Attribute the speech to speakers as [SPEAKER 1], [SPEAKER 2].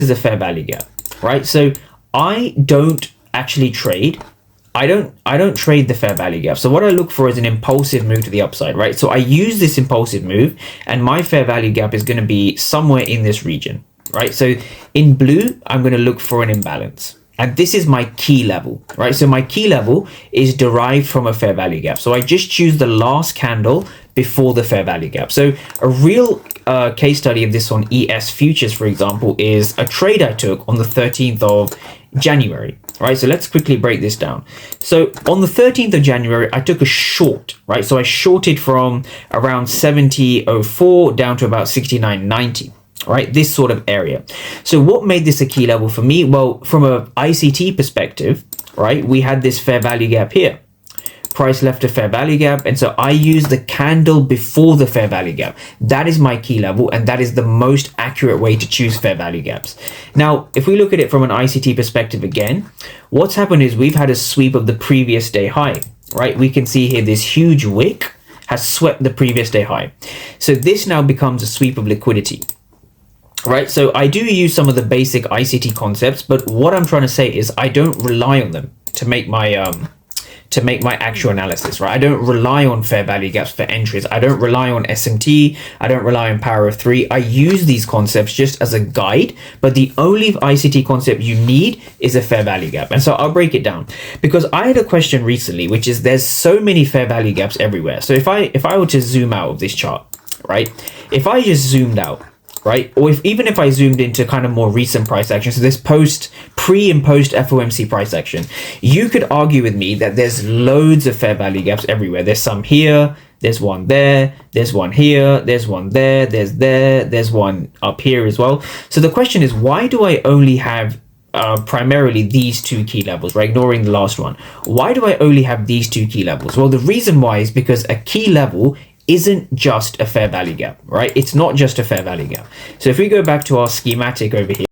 [SPEAKER 1] is a fair value gap, right? So I don't actually trade. I don't trade the fair value gap. So what I look for is an impulsive move to the upside, right? So I use this impulsive move, and my fair value gap is going to be somewhere in this region, right? So in blue, I'm going to look for an imbalance. And this is my key level, right? So my key level is derived from a fair value gap. So I just choose the last candle before the fair value gap. So a real case study of this on ES futures, for example, is a trade I took on the 13th of January, right? So let's quickly break this down. So on the 13th of January, I took a short, right? So I shorted from around 70.04 down to about 69.90. Right, this sort of area. So what made this a key level for me? Well, from a ICT perspective, right, we had this fair value gap here. Price left a fair value gap, and so I use the candle before the fair value gap. That is my key level, and that is the most accurate way to choose fair value gaps. Now, if we look at it from an ICT perspective again, what's happened is we've had a sweep of the previous day high, right? We can see here this huge wick has swept the previous day high. So this now becomes a sweep of liquidity. Right, so I do use some of the basic ICT concepts, but what I'm trying to say is I don't rely on them to make my actual analysis, right? I don't rely on fair value gaps for entries. I don't rely on SMT. I don't rely on power of three. I use these concepts just as a guide, but the only ICT concept you need is a fair value gap. And so I'll break it down, because I had a question recently, which is there's so many fair value gaps everywhere. So if I were to zoom out of this chart, right? If I just zoomed out, right? Or even if I zoomed into kind of more recent price action, so this pre and post FOMC price action, you could argue with me that there's loads of fair value gaps everywhere. There's some here, there's one there, there's one here, there's one there, there's one up here as well. So the question is, why do I only have primarily these two key levels, right? Ignoring the last one. Why do I only have these two key levels? Well, the reason why is because a key level isn't just a fair value gap, right? It's not just a fair value gap. So if we go back to our schematic over here,